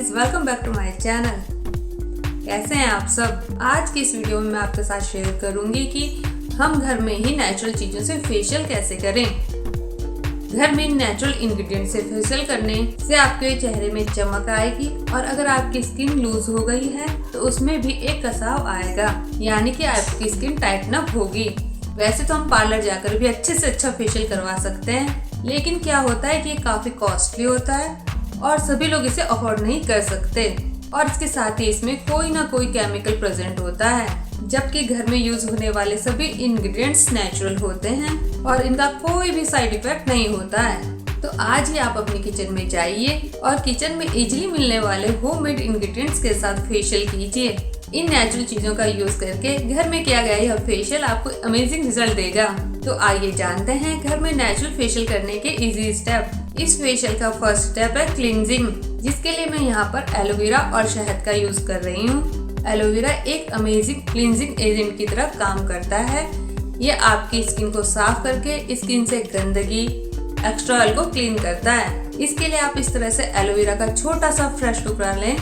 Guys, welcome back to my channel. कैसे हैं आप सब। आज की इस वीडियो में मैं आपके साथ शेयर करूंगी कि हम घर में ही नेचुरल चीज़ों से फेशियल कैसे करें। घर में नेचुरल इंग्रेडिएंट से फेशियल करने से आपके चेहरे में चमक आएगी और अगर आपकी स्किन लूज हो गई है तो उसमें भी एक कसाव आएगा, यानी कि आपकी स्किन टाइटन अप होगी। वैसे तो हम पार्लर जाकर भी अच्छे से अच्छा फेशियल करवा सकते हैं, लेकिन क्या होता है कि ये काफ़ी कॉस्टली होता है और सभी लोग इसे अफोर्ड नहीं कर सकते और इसके साथ ही इसमें कोई ना कोई केमिकल प्रेजेंट होता है, जबकि घर में यूज होने वाले सभी इंग्रेडिएंट्स नेचुरल होते हैं और इनका कोई भी साइड इफेक्ट नहीं होता है। तो आज ही आप अपनी किचन में जाइए और किचन में इजीली मिलने वाले होममेड इंग्रेडिएंट्स के साथ फेशियल कीजिए। इन नेचुरल चीजों का यूज करके घर में किया गया यह फेशियल आपको अमेजिंग रिजल्ट देगा। तो आइए जानते हैं घर में नेचुरल फेशियल करने के इजी स्टेप। इस फेशियल का फर्स्ट स्टेप है क्लींजिंग, जिसके लिए मैं यहाँ पर एलोवेरा और शहद का यूज कर रही हूँ। एलोवेरा एक अमेजिंग क्लींजिंग एजेंट की तरह काम करता है। ये आपकी स्किन को साफ करके स्किन से गंदगी, एक्स्ट्रा ऑयल को क्लीन करता है। इसके लिए आप इस तरह से एलोवेरा का छोटा सा फ्रेश टुकड़ा लें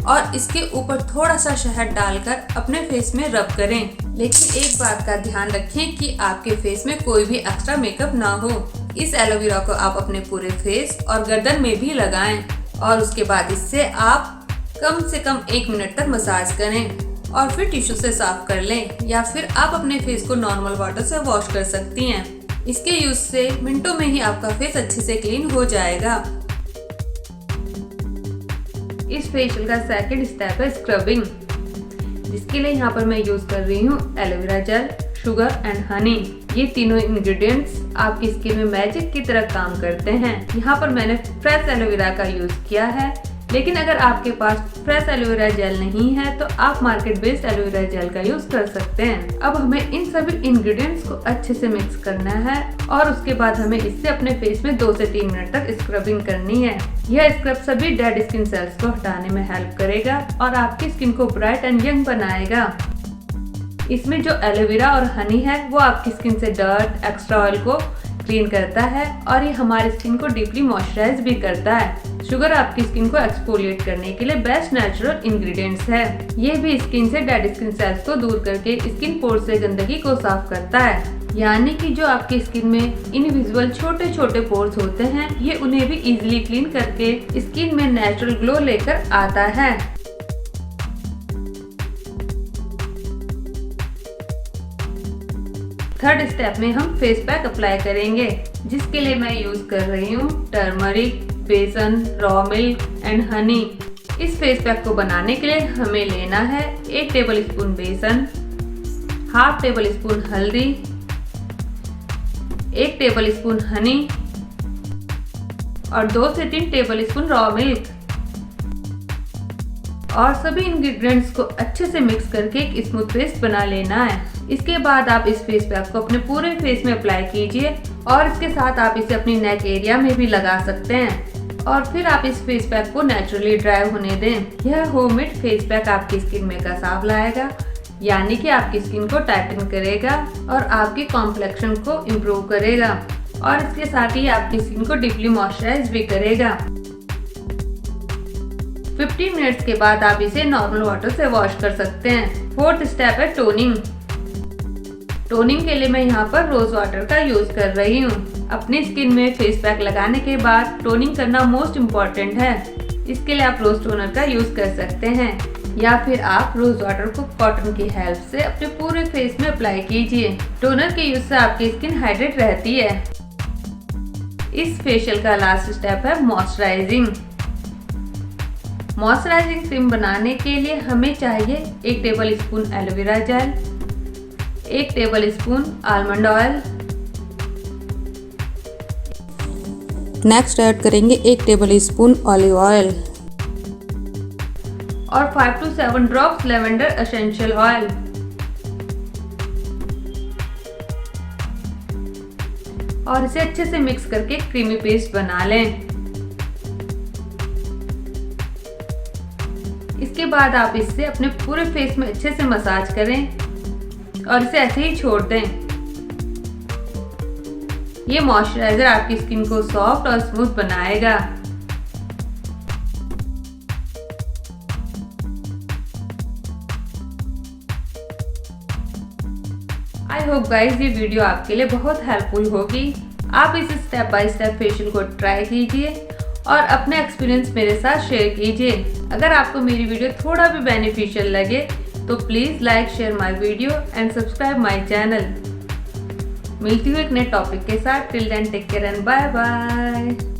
और इसके ऊपर थोड़ा सा शहद डालकर अपने फेस में रब करें। लेकिन एक बात का ध्यान रखें कि आपके फेस में कोई भी एक्स्ट्रा मेकअप ना हो। इस एलोवेरा को आप अपने पूरे फेस और गर्दन में भी लगाएं और उसके बाद इससे आप कम से कम 1 मिनट तक मसाज करें और फिर टिश्यू से साफ कर लें, या फिर आप अपने फेस को नॉर्मल वाटर से वॉश कर सकती हैं। इसके यूज से मिनटों में ही आपका फेस अच्छे से क्लीन हो जाएगा। इस फेशियल का सेकंड स्टेप है स्क्रबिंग, जिसके लिए यहाँ पर मैं यूज कर रही हूँ aloe vera gel, sugar and honey. ये तीनों इंग्रेडिएंट्स आपकी स्किन में मैजिक की तरह काम करते हैं। यहाँ पर मैंने फ्रेश एलोवेरा का यूज किया है, लेकिन अगर आपके पास फ्रेश एलोवेरा जेल नहीं है तो आप मार्केट बेस्ड एलोवेरा जेल का यूज कर सकते हैं। अब हमें इन सभी इंग्रेडिएंट्स को अच्छे से मिक्स करना है और उसके बाद हमें इससे अपने फेस में 2 से 3 मिनट तक स्क्रबिंग करनी है। यह स्क्रब सभी डेड स्किन सेल्स को हटाने में हेल्प करेगा और आपकी स्किन को ब्राइट एंड यंग बनाएगा। इसमें जो एलोवेरा और हनी है वो आपकी स्किन से डर्ट, एक्स्ट्रा ऑयल को क्लीन करता है और ये हमारी स्किन को डीपली मॉइस्चराइज भी करता है। शुगर आपकी स्किन को एक्सफोलिएट करने के लिए बेस्ट नेचुरल इंग्रेडिएंट्स है। ये भी स्किन से डेड स्किन सेल्स को दूर करके स्किन पोर से गंदगी को साफ करता है, यानी कि जो आपकी स्किन में इनविजिबल छोटे छोटे पोर्स होते हैं ये उन्हें भी इजीली क्लीन करके स्किन में नेचुरल ग्लो लेकर आता है। थर्ड स्टेप में हम फेस पैक अप्लाई करेंगे, जिसके लिए मैं यूज कर रही हूँ टर्मरिक, बेसन, रॉ मिल्क एंड हनी। इस फेस पैक को बनाने के लिए हमें लेना है 1 टेबल स्पून बेसन, हाफ टेबल स्पून हल्दी, 1 टेबल स्पून हनी और 2 से 3 टेबल स्पून रॉ मिल्क, और सभी इंग्रेडिएंट्स को अच्छे से मिक्स करके एक स्मूथ पेस्ट बना लेना है। इसके बाद आप इस फेस पैक को अपने पूरे फेस में अप्लाई कीजिए और इसके साथ आप इसे अपनी नेक एरिया में भी लगा सकते हैं और फिर आप इस फेस पैक को नेचुरली ड्राई होने दें। यह होममेड फेस पैक आपकी स्किन में कसाव लाएगा, यानी कि आपकी स्किन को टाइटन करेगा और आपकी कॉम्प्लेक्शन को इम्प्रूव करेगा और इसके साथ ही आपकी स्किन को डीपली मॉइस्चराइज भी करेगा। 15 मिनट्स के बाद आप इसे नॉर्मल वाटर से वॉश कर सकते हैं। फोर्थ स्टेप है टोनिंग। टोनिंग के लिए मैं यहाँ पर रोज वाटर का यूज कर रही हूँ। अपनी स्किन में फेस पैक लगाने के बाद टोनिंग करना मोस्ट इम्पॉर्टेंट है। इसके लिए आप रोज टोनर का यूज कर सकते हैं या फिर आप रोज वाटर को कॉटन की हेल्प से अपने पूरे फेस में अप्लाई कीजिए। टोनर के यूज से आपकी स्किन हाइड्रेट रहती है। इस फेशियल का लास्ट स्टेप है मॉइस्चराइजिंग। मॉइस्चराइजिंग क्रीम बनाने के लिए हमें चाहिए 1 table spoon aloe vera gel, 1 table spoon almond oil. Next add करेंगे 1 टेबल स्पून ऑलिव ऑयल और 5 to 7 drops lavender essential oil. और इसे अच्छे से मिक्स करके क्रीमी पेस्ट बना लें। इसके बाद आप इससे अपने पूरे फेस में अच्छे से मसाज करें और इसे ऐसे ही छोड़ दें। ये मॉइस्चराइजर आपकी स्किन को सॉफ्ट और स्मूथ बनाएगा। आई होप गाइज ये वीडियो आपके लिए बहुत हेल्पफुल होगी। आप इस स्टेप बाय स्टेप फेशियल को ट्राई कीजिए और अपने एक्सपीरियंस मेरे साथ शेयर कीजिए। अगर आपको मेरी वीडियो थोड़ा भी बेनिफिशियल लगे तो please like share my video and subscribe my channel. मिलती हूँ एक नए टॉपिक के साथ। Till then take care and bye bye.